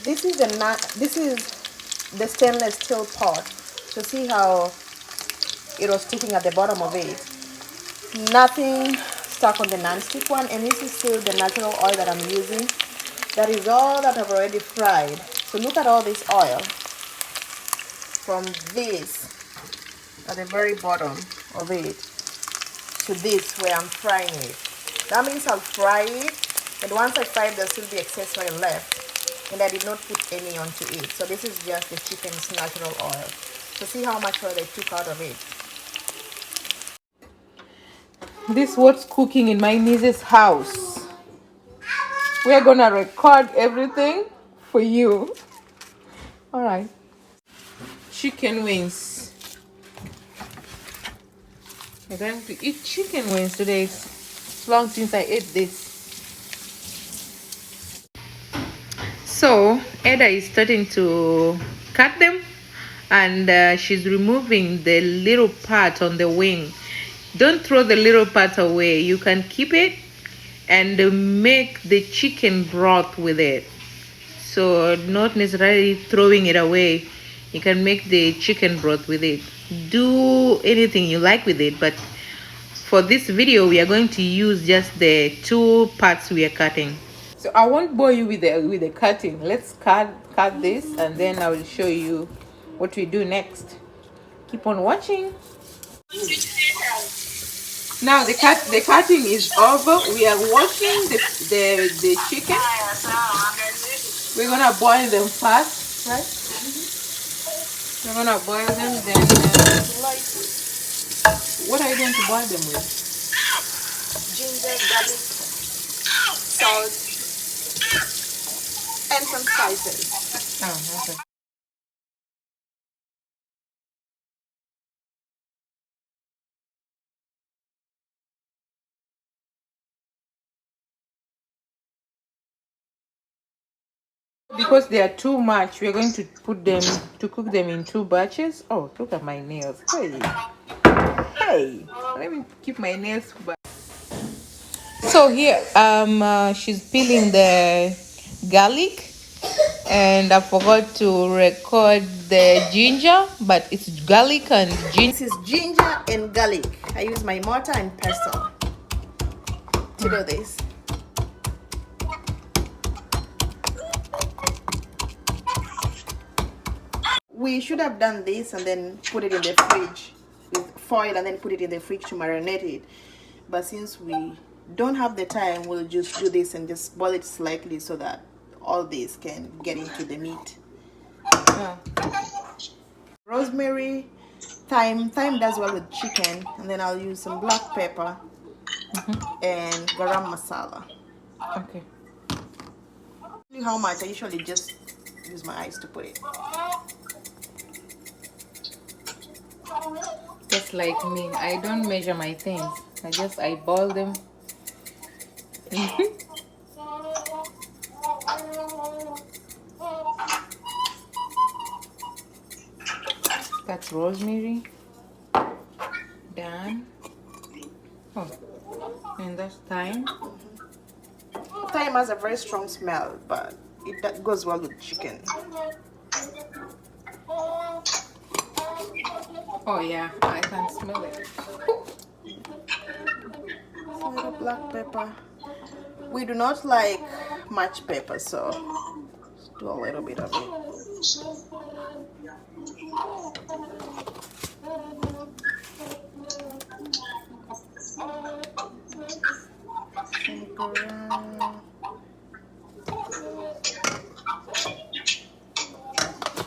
This is the stainless steel pot. So see how it was sticking at the bottom of it. Nothing stuck on the non-stick one, and this is still the natural oil that I'm using. That is all that I've already fried. So look at all this oil from this at the very bottom of it to this where I'm frying it. That means I'll fry it, and once I fry it, there'll still be excess oil left, and I did not put any onto it. So this is just the chicken's natural oil. So see how much oil I took out of it. This is what's cooking in my niece's house. We're gonna record everything for you. All right. Chicken wings. We're going to eat chicken wings today. It's long since I ate this. So Ada is starting to cut them, and she's removing the little part on the wing. Don't throw the little part away. You can keep it and make the chicken broth with it. So not necessarily throwing it away. You can make the chicken broth with it. Do anything you like with it, but for this video we are going to use just the two parts we are cutting. So I won't bore you with the cutting. Let's cut this, and then I will show you what we do next. Keep on watching. Now the cutting is over. We are washing the chicken. We're gonna boil them first, right? We're gonna boil them, then what are you going to boil them with? Ginger, garlic, salt, and some spices. Oh, okay. Because they are too much, we're going to cook them in two batches. Oh, look at my nails. Hey, let me keep my nails back. So here she's peeling the garlic, and I forgot to record the ginger, but it's garlic and ginger. This is ginger and garlic. I use my mortar and pestle to do this. We should have done this and then put it in the fridge with foil and then put it in the fridge to marinate it. But since we don't have the time, we'll just do this and just boil it slightly so that all this can get into the meat. Rosemary, thyme does well with chicken, and then I'll use some black pepper and garam masala. Okay. How much? I usually just use my eyes to put it. Just like me, I don't measure my things. I just eyeball them. That's rosemary. Done. Oh, and that's thyme. Thyme has a very strong smell, but that goes well with chicken. Oh yeah, I can smell it. A little black pepper. We do not like much pepper, so just do a little bit of it.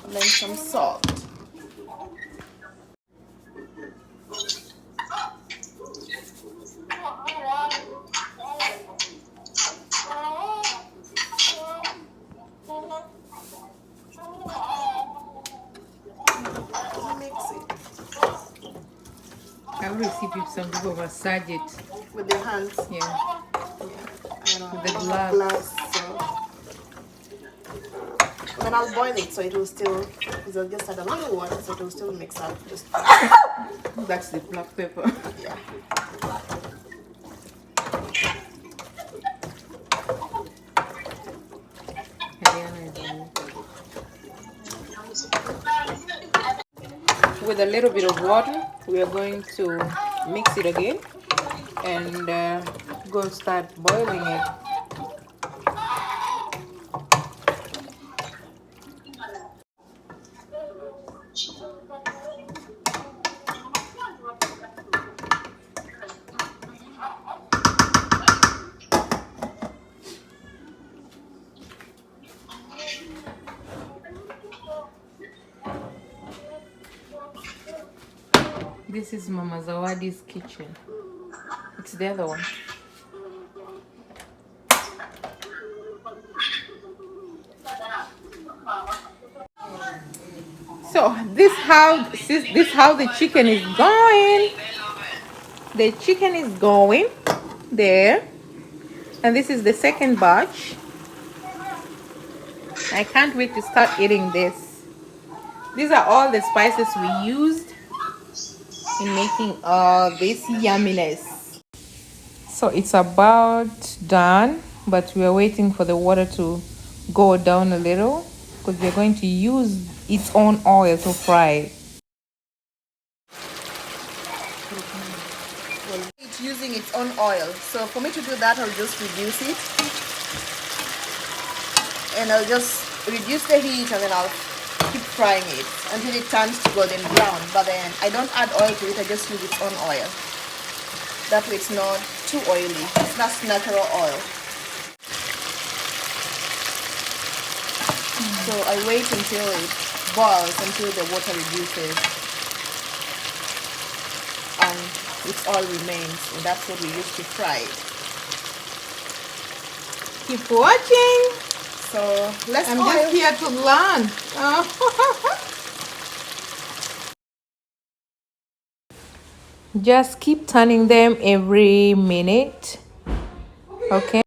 And then some salt. I always see some people massage it with their hands. Yeah. With the gloves. So. And then I'll boil it so it will still, because I'll just add a little water so it will still mix up. That's the black pepper. Yeah. Ariana is With a little bit of water, we are going to mix it again and go start boiling it. This is Mama Zawadi's kitchen. It's the other one. So this how the chicken is going. The chicken is going there, and this is the second batch. I can't wait to start eating this. These are all the spices we used in making all this yumminess. So it's about done, but we are waiting for the water to go down a little because we're going to use its own oil to fry it. It's using its own oil. So for me to do that, I'll just reduce it. And I'll just reduce the heat and then I'll keep frying it until it turns to golden brown. But then I don't add oil to it, I just use its own oil. That way it's not too oily. It's not natural oil. So I wait until it boils, until the water reduces. And its oil remains. And that's what we use to fry it. Keep watching. So let's I'm just here to learn. Just keep turning them every minute. Okay.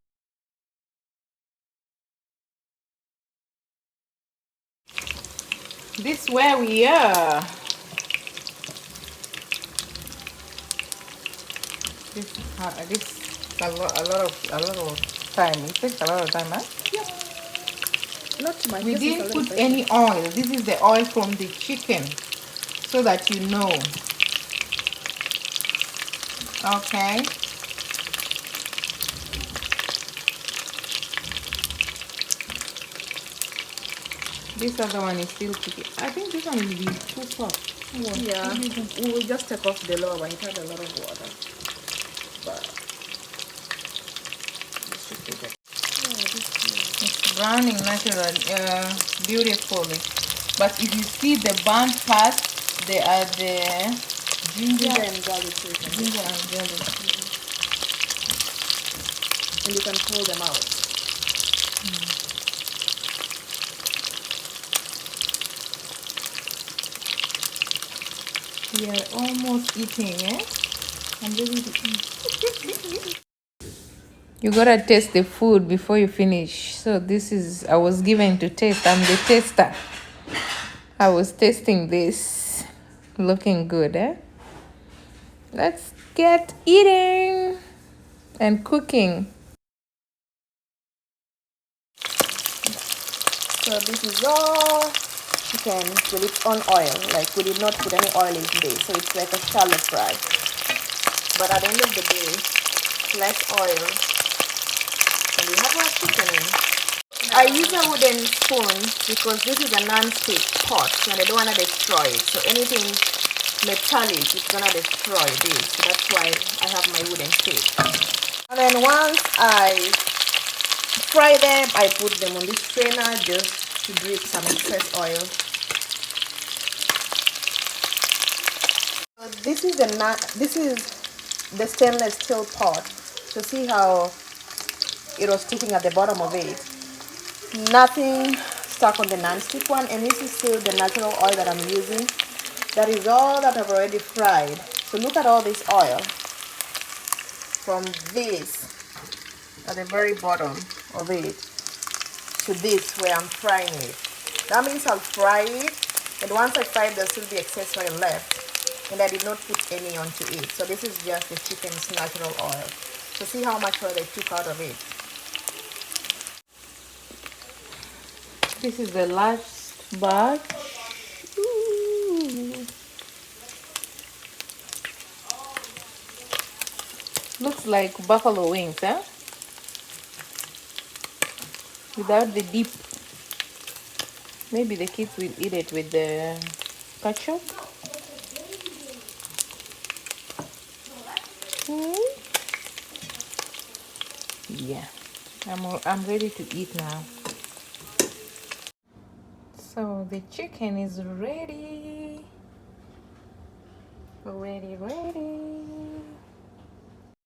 This where we are. This a lot of time. It takes a lot of time, huh? Not too much. We didn't put any oil. This is the oil from the chicken, so that you know. Okay. This other one is still cooking. I think this one will be too soft. Yeah, we will just take off the lower one. It had a lot of water. But this should be good. It's browning natural, beautifully. But if you see the burnt parts, they are the ginger and garlic. ginger and garlic. And you can pull them out. We are almost eating, eh? I'm ready to eat. You gotta taste the food before you finish. So this is, I was given to taste. I'm the taster. I was tasting this. Looking good, eh? Let's get eating and cooking. So this is all chicken with its own oil. Like we did not put any oil in this. So it's like a shallow fry. But at the end of the day, less oil. And we have our chicken in. I use a wooden spoon because this is a non-stick pot and I don't want to destroy it. So anything metallic is going to destroy this. So that's why I have my wooden stick. And then once I fry them, I put them on this strainer just to drip some excess oil. So this is the stainless steel pot. So see how it was sticking at the bottom of it. Nothing stuck on the non-stick one, and this is still the natural oil that I'm using. That is all that I've already fried. So look at all this oil from this at the very bottom of it to this where I'm frying it. That means I'll fry it, and once I fry it, there'll still be excess oil left, and I did not put any onto it. So this is just the chicken's natural oil. So see how much oil I took out of it. This is the last batch. Ooh. Looks like buffalo wings, huh? Without the dip. Maybe the kids will eat it with the ketchup. Yeah, I'm ready to eat now. So the chicken is ready. Ready.